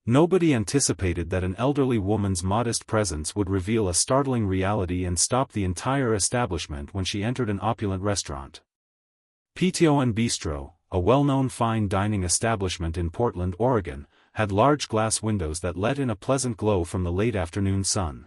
Nobody anticipated that an elderly woman's modest presence would reveal a startling reality and stop the entire establishment when she entered an opulent restaurant. P.T.O.N. Bistro, a well-known fine dining establishment in Portland, Oregon, had large glass windows that let in a pleasant glow from the late afternoon sun.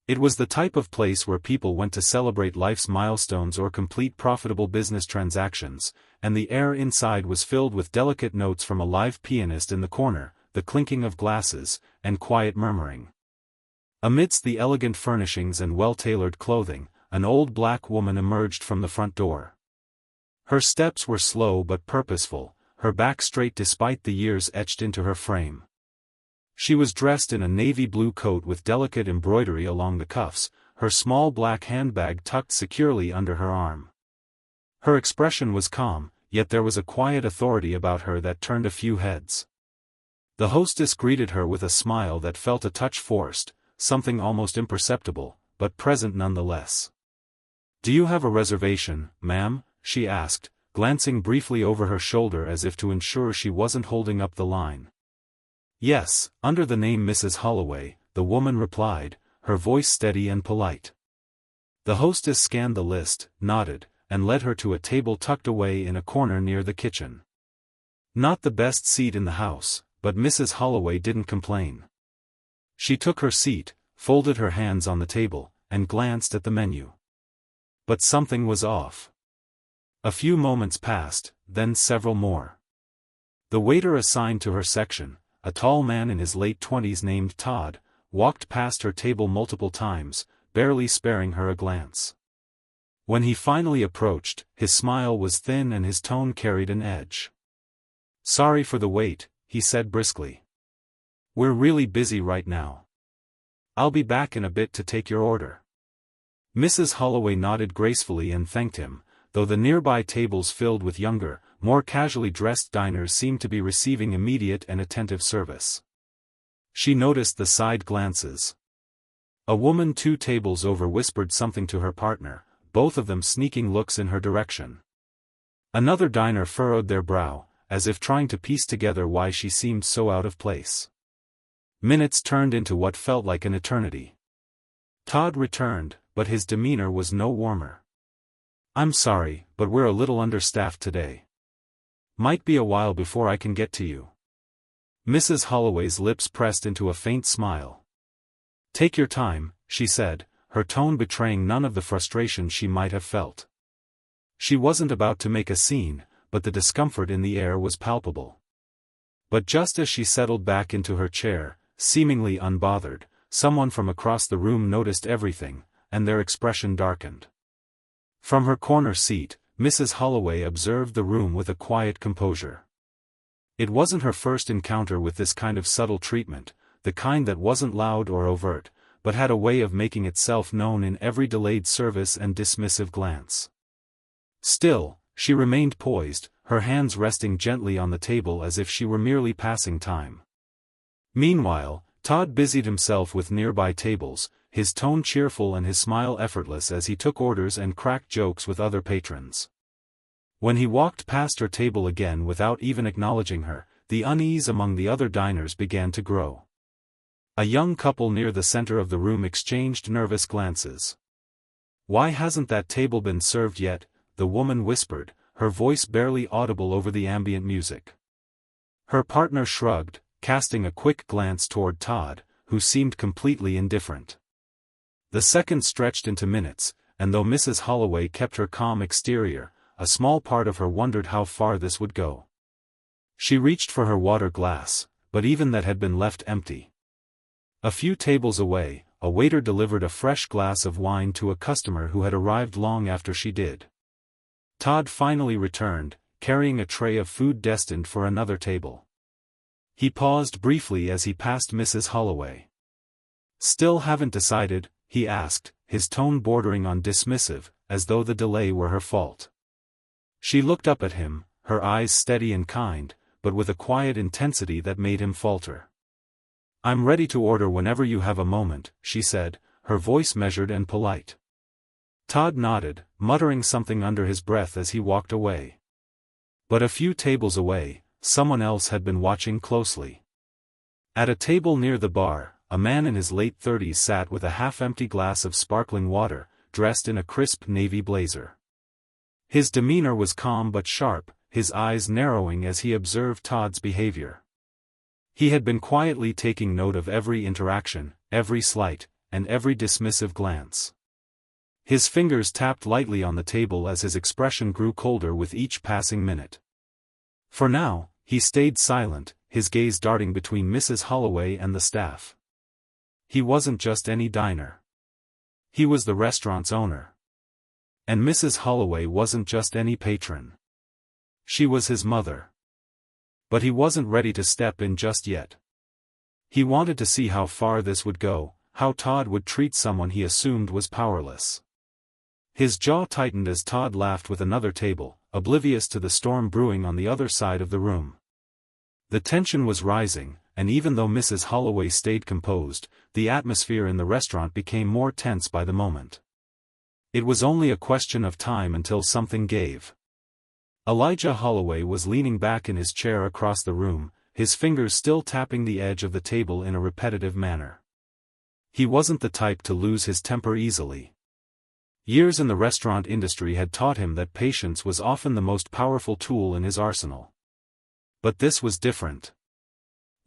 It was the type of place where people went to celebrate life's milestones or complete profitable business transactions, and the air inside was filled with delicate notes from a live pianist in the corner, the clinking of glasses, and quiet murmuring. Amidst the elegant furnishings and well-tailored clothing, an old black woman emerged from the front door. Her steps were slow but purposeful, her back straight despite the years etched into her frame. She was dressed in a navy blue coat with delicate embroidery along the cuffs, her small black handbag tucked securely under her arm. Her expression was calm, yet there was a quiet authority about her that turned a few heads. The hostess greeted her with a smile that felt a touch forced, something almost imperceptible, but present nonetheless. "Do you have a reservation, ma'am?" she asked, glancing briefly over her shoulder as if to ensure she wasn't holding up the line. "Yes, under the name Mrs. Holloway," the woman replied, her voice steady and polite. The hostess scanned the list, nodded, and led her to a table tucked away in a corner near the kitchen. Not the best seat in the house, but Mrs. Holloway didn't complain. She took her seat, folded her hands on the table, and glanced at the menu. But something was off. A few moments passed, then several more. The waiter assigned to her section, a tall man in his late 20s named Todd, walked past her table multiple times, barely sparing her a glance. When he finally approached, his smile was thin and his tone carried an edge. "Sorry for the wait," he said briskly. "We're really busy right now. I'll be back in a bit to take your order." Mrs. Holloway nodded gracefully and thanked him, though the nearby tables filled with younger, more casually dressed diners seemed to be receiving immediate and attentive service. She noticed the side glances. A woman 2 tables over whispered something to her partner, both of them sneaking looks in her direction. Another diner furrowed their brow, as if trying to piece together why she seemed so out of place. Minutes turned into what felt like an eternity. Todd returned, but his demeanor was no warmer. "I'm sorry, but we're a little understaffed today. Might be a while before I can get to you." Mrs. Holloway's lips pressed into a faint smile. "Take your time," she said, her tone betraying none of the frustration she might have felt. She wasn't about to make a scene, but the discomfort in the air was palpable. But just as she settled back into her chair, seemingly unbothered, someone from across the room noticed everything, and their expression darkened. From her corner seat, Mrs. Holloway observed the room with a quiet composure. It wasn't her first encounter with this kind of subtle treatment, the kind that wasn't loud or overt, but had a way of making itself known in every delayed service and dismissive glance. Still, she remained poised, her hands resting gently on the table as if she were merely passing time. Meanwhile, Todd busied himself with nearby tables, his tone cheerful and his smile effortless as he took orders and cracked jokes with other patrons. When he walked past her table again without even acknowledging her, the unease among the other diners began to grow. A young couple near the center of the room exchanged nervous glances. "Why hasn't that table been served yet?" the woman whispered, her voice barely audible over the ambient music. Her partner shrugged, casting a quick glance toward Todd, who seemed completely indifferent. The seconds stretched into minutes, and though Mrs. Holloway kept her calm exterior, a small part of her wondered how far this would go. She reached for her water glass, but even that had been left empty. A few tables away, a waiter delivered a fresh glass of wine to a customer who had arrived long after she did. Todd finally returned, carrying a tray of food destined for another table. He paused briefly as he passed Mrs. Holloway. "Still haven't decided?" he asked, his tone bordering on dismissive, as though the delay were her fault. She looked up at him, her eyes steady and kind, but with a quiet intensity that made him falter. "I'm ready to order whenever you have a moment," she said, her voice measured and polite. Todd nodded, muttering something under his breath as he walked away. But a few tables away, someone else had been watching closely. At a table near the bar, a man in his late 30s sat with a half-empty glass of sparkling water, dressed in a crisp navy blazer. His demeanor was calm but sharp, his eyes narrowing as he observed Todd's behavior. He had been quietly taking note of every interaction, every slight, and every dismissive glance. His fingers tapped lightly on the table as his expression grew colder with each passing minute. For now, he stayed silent, his gaze darting between Mrs. Holloway and the staff. He wasn't just any diner. He was the restaurant's owner. And Mrs. Holloway wasn't just any patron. She was his mother. But he wasn't ready to step in just yet. He wanted to see how far this would go, how Todd would treat someone he assumed was powerless. His jaw tightened as Todd laughed with another table, oblivious to the storm brewing on the other side of the room. The tension was rising, and even though Mrs. Holloway stayed composed, the atmosphere in the restaurant became more tense by the moment. It was only a question of time until something gave. Elijah Holloway was leaning back in his chair across the room, his fingers still tapping the edge of the table in a repetitive manner. He wasn't the type to lose his temper easily. Years in the restaurant industry had taught him that patience was often the most powerful tool in his arsenal. But this was different.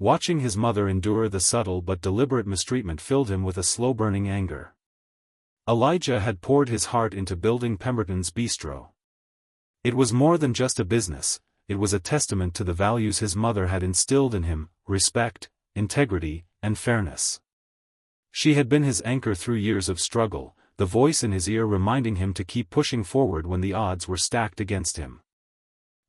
Watching his mother endure the subtle but deliberate mistreatment filled him with a slow-burning anger. Elijah had poured his heart into building Pemberton's Bistro. It was more than just a business, it was a testament to the values his mother had instilled in him: respect, integrity, and fairness. She had been his anchor through years of struggle, the voice in his ear reminding him to keep pushing forward when the odds were stacked against him.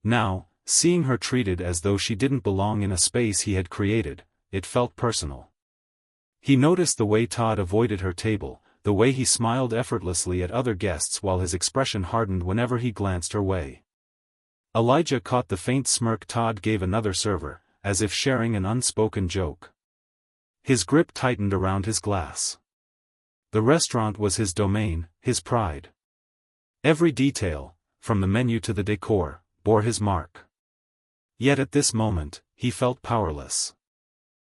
Now, seeing her treated as though she didn't belong in a space he had created, it felt personal. He noticed the way Todd avoided her table, the way he smiled effortlessly at other guests while his expression hardened whenever he glanced her way. Elijah caught the faint smirk Todd gave another server, as if sharing an unspoken joke. His grip tightened around his glass. The restaurant was his domain, his pride. Every detail, from the menu to the decor, bore his mark. Yet at this moment, he felt powerless.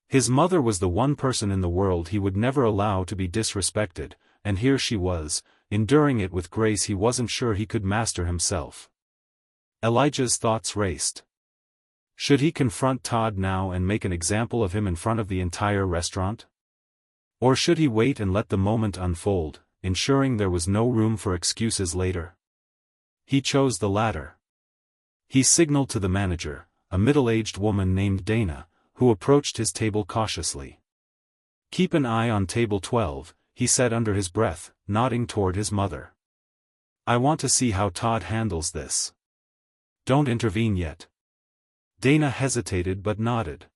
His mother was the one person in the world he would never allow to be disrespected, and here she was, enduring it with grace he wasn't sure he could master himself. Elijah's thoughts raced. Should he confront Todd now and make an example of him in front of the entire restaurant? Or should he wait and let the moment unfold, ensuring there was no room for excuses later? He chose the latter. He signaled to the manager, a middle-aged woman named Dana, who approached his table cautiously. "Keep an eye on table 12, he said under his breath, nodding toward his mother. "I want to see how Todd handles this. Don't intervene yet." Dana hesitated but nodded.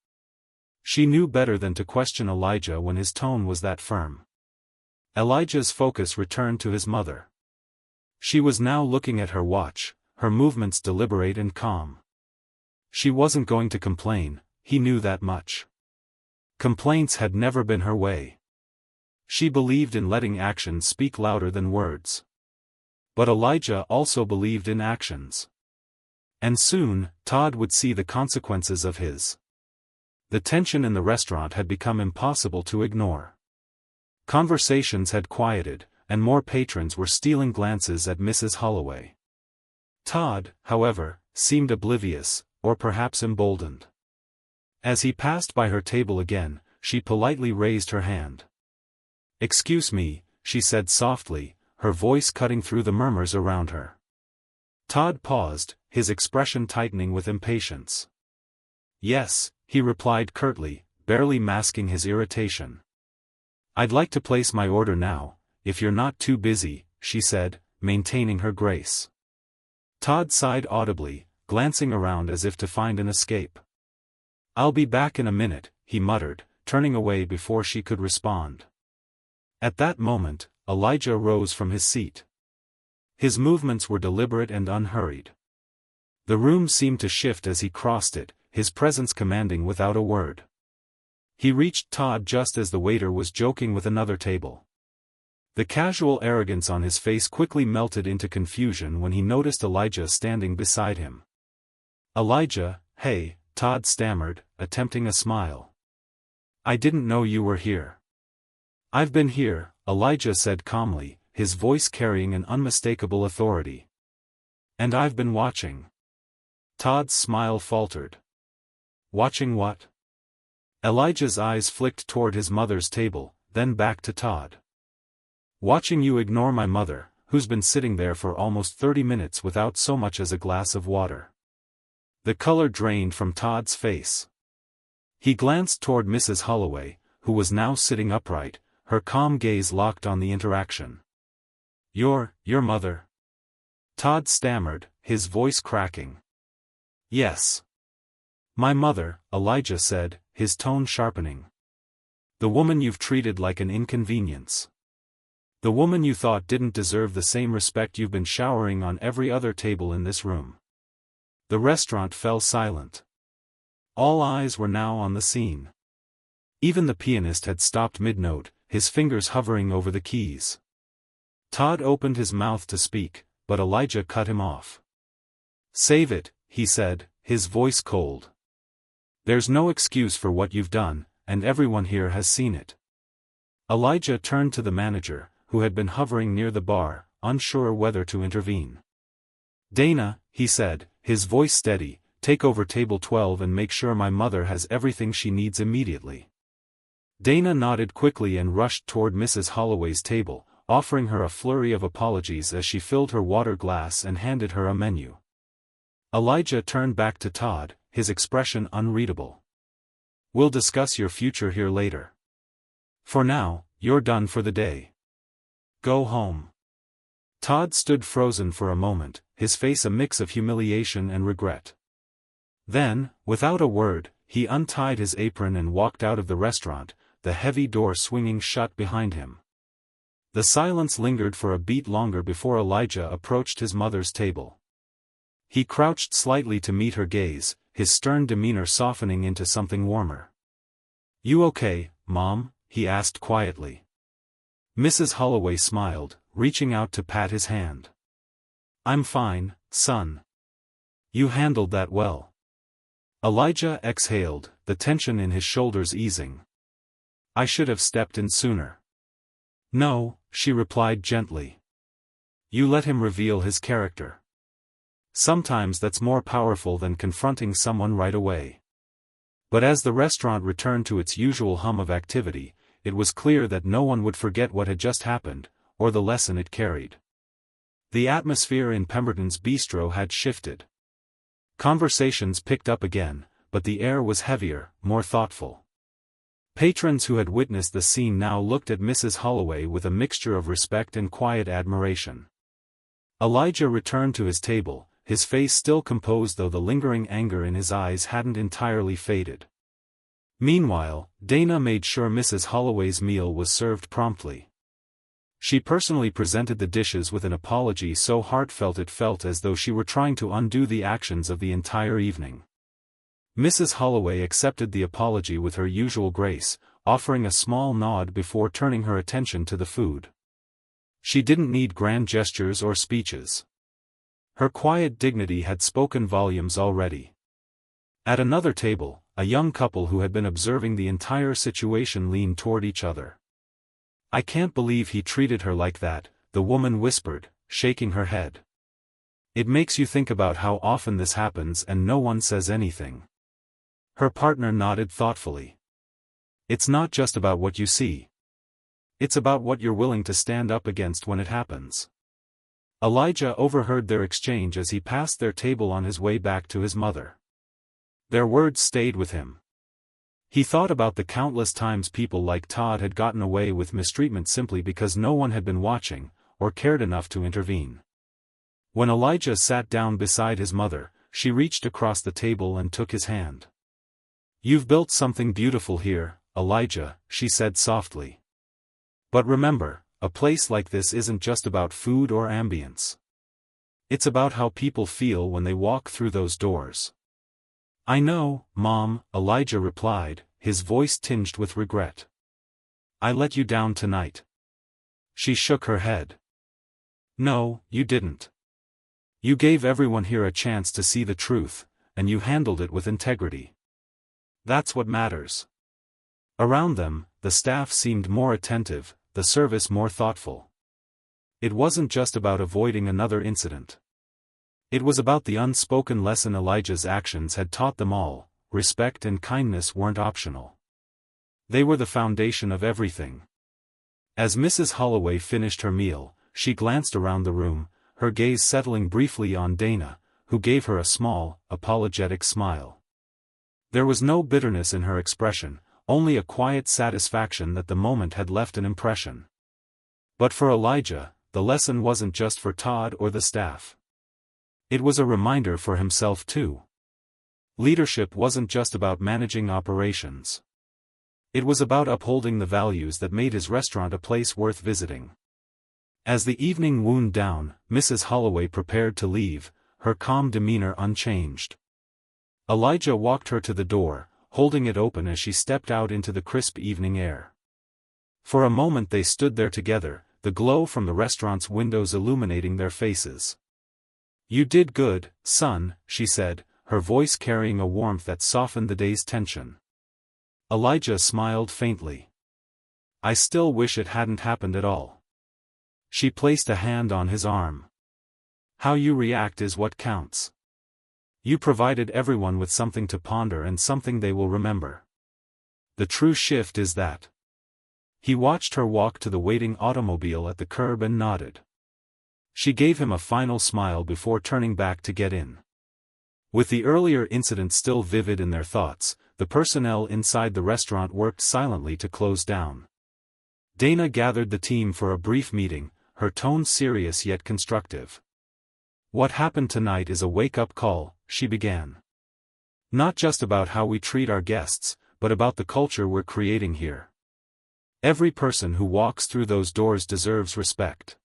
She knew better than to question Elijah when his tone was that firm. Elijah's focus returned to his mother. She was now looking at her watch, her movements deliberate and calm. She wasn't going to complain, he knew that much. Complaints had never been her way. She believed in letting actions speak louder than words. But Elijah also believed in actions. And soon, Todd would see the consequences of his. The tension in the restaurant had become impossible to ignore. Conversations had quieted, and more patrons were stealing glances at Mrs. Holloway. Todd, however, seemed oblivious, or perhaps emboldened. As he passed by her table again, she politely raised her hand. "Excuse me," she said softly, her voice cutting through the murmurs around her. Todd paused, his expression tightening with impatience. "Yes," he replied curtly, barely masking his irritation. "I'd like to place my order now, if you're not too busy," she said, maintaining her grace. Todd sighed audibly, glancing around as if to find an escape. "I'll be back in a minute," he muttered, turning away before she could respond. At that moment, Elijah rose from his seat. His movements were deliberate and unhurried. The room seemed to shift as he crossed it, his presence commanding without a word. He reached Todd just as the waiter was joking with another table. The casual arrogance on his face quickly melted into confusion when he noticed Elijah standing beside him. "Elijah, hey," Todd stammered, attempting a smile. I didn't know you were here. I've been here, Elijah said calmly, his voice carrying an unmistakable authority. And I've been watching. Todd's smile faltered. Watching what? Elijah's eyes flicked toward his mother's table, then back to Todd. Watching you ignore my mother, who's been sitting there for almost 30 minutes without so much as a glass of water. The color drained from Todd's face. He glanced toward Mrs. Holloway, who was now sitting upright, her calm gaze locked on the interaction. Your mother? Todd stammered, his voice cracking. Yes. My mother, Elijah said, his tone sharpening. The woman you've treated like an inconvenience. The woman you thought didn't deserve the same respect you've been showering on every other table in this room. The restaurant fell silent. All eyes were now on the scene. Even the pianist had stopped mid-note, his fingers hovering over the keys. Todd opened his mouth to speak, but Elijah cut him off. Save it, he said, his voice cold. There's no excuse for what you've done, and everyone here has seen it. Elijah turned to the manager, who had been hovering near the bar, unsure whether to intervene. Dana, he said, his voice steady, take over table 12 and make sure my mother has everything she needs immediately. Dana nodded quickly and rushed toward Mrs. Holloway's table, offering her a flurry of apologies as she filled her water glass and handed her a menu. Elijah turned back to Todd, his expression unreadable. We'll discuss your future here later. For now, you're done for the day. Go home. Todd stood frozen for a moment, his face a mix of humiliation and regret. Then, without a word, he untied his apron and walked out of the restaurant, the heavy door swinging shut behind him. The silence lingered for a beat longer before Elijah approached his mother's table. He crouched slightly to meet her gaze, his stern demeanor softening into something warmer. You okay, Mom? He asked quietly. Mrs. Holloway smiled, reaching out to pat his hand. I'm fine, son. You handled that well. Elijah exhaled, the tension in his shoulders easing. I should have stepped in sooner. No, she replied gently. You let him reveal his character. Sometimes that's more powerful than confronting someone right away. But as the restaurant returned to its usual hum of activity, it was clear that no one would forget what had just happened, or the lesson it carried. The atmosphere in Pemberton's bistro had shifted. Conversations picked up again, but the air was heavier, more thoughtful. Patrons who had witnessed the scene now looked at Mrs. Holloway with a mixture of respect and quiet admiration. Elijah returned to his table, his face still composed though the lingering anger in his eyes hadn't entirely faded. Meanwhile, Dana made sure Mrs. Holloway's meal was served promptly. She personally presented the dishes with an apology so heartfelt it felt as though she were trying to undo the actions of the entire evening. Mrs. Holloway accepted the apology with her usual grace, offering a small nod before turning her attention to the food. She didn't need grand gestures or speeches. Her quiet dignity had spoken volumes already. At another table, a young couple who had been observing the entire situation leaned toward each other. I can't believe he treated her like that, the woman whispered, shaking her head. It makes you think about how often this happens and no one says anything. Her partner nodded thoughtfully. It's not just about what you see. It's about what you're willing to stand up against when it happens. Elijah overheard their exchange as he passed their table on his way back to his mother. Their words stayed with him. He thought about the countless times people like Todd had gotten away with mistreatment simply because no one had been watching, or cared enough to intervene. When Elijah sat down beside his mother, she reached across the table and took his hand. You've built something beautiful here, Elijah, she said softly. But remember, a place like this isn't just about food or ambience. It's about how people feel when they walk through those doors. I know, Mom, Elijah replied, his voice tinged with regret. I let you down tonight. She shook her head. No, you didn't. You gave everyone here a chance to see the truth, and you handled it with integrity. That's what matters. Around them, the staff seemed more attentive, the service more thoughtful. It wasn't just about avoiding another incident. It was about the unspoken lesson Elijah's actions had taught them all: respect and kindness weren't optional. They were the foundation of everything. As Mrs. Holloway finished her meal, she glanced around the room, her gaze settling briefly on Dana, who gave her a small, apologetic smile. There was no bitterness in her expression, only a quiet satisfaction that the moment had left an impression. But for Elijah, the lesson wasn't just for Todd or the staff. It was a reminder for himself too. Leadership wasn't just about managing operations. It was about upholding the values that made his restaurant a place worth visiting. As the evening wound down, Mrs. Holloway prepared to leave, her calm demeanor unchanged. Elijah walked her to the door, holding it open as she stepped out into the crisp evening air. For a moment they stood there together, the glow from the restaurant's windows illuminating their faces. "You did good, son," she said, her voice carrying a warmth that softened the day's tension. Elijah smiled faintly. "I still wish it hadn't happened at all." She placed a hand on his arm. "How you react is what counts. You provided everyone with something to ponder and something they will remember. The true shift is that." He watched her walk to the waiting automobile at the curb and nodded. She gave him a final smile before turning back to get in. With the earlier incident still vivid in their thoughts, the personnel inside the restaurant worked silently to close down. Dana gathered the team for a brief meeting, her tone serious yet constructive. "What happened tonight is a wake-up call," she began. "Not just about how we treat our guests, but about the culture we're creating here. Every person who walks through those doors deserves respect.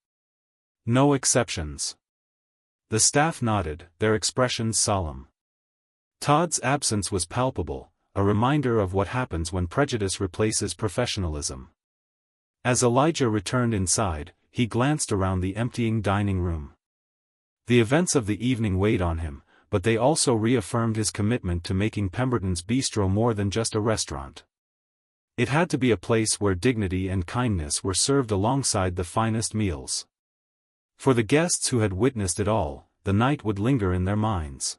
No exceptions." The staff nodded, their expressions solemn. Todd's absence was palpable, a reminder of what happens when prejudice replaces professionalism. As Elijah returned inside, he glanced around the emptying dining room. The events of the evening weighed on him, but they also reaffirmed his commitment to making Pemberton's Bistro more than just a restaurant. It had to be a place where dignity and kindness were served alongside the finest meals. For the guests who had witnessed it all, the night would linger in their minds.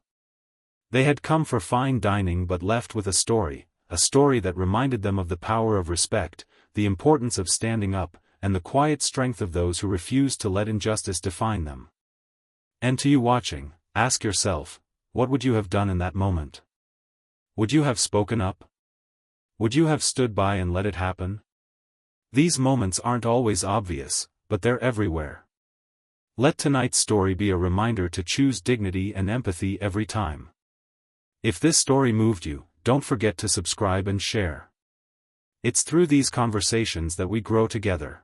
They had come for fine dining but left with a story that reminded them of the power of respect, the importance of standing up, and the quiet strength of those who refused to let injustice define them. And to you watching, ask yourself, what would you have done in that moment? Would you have spoken up? Would you have stood by and let it happen? These moments aren't always obvious, but they're everywhere. Let tonight's story be a reminder to choose dignity and empathy every time. If this story moved you, don't forget to subscribe and share. It's through these conversations that we grow together.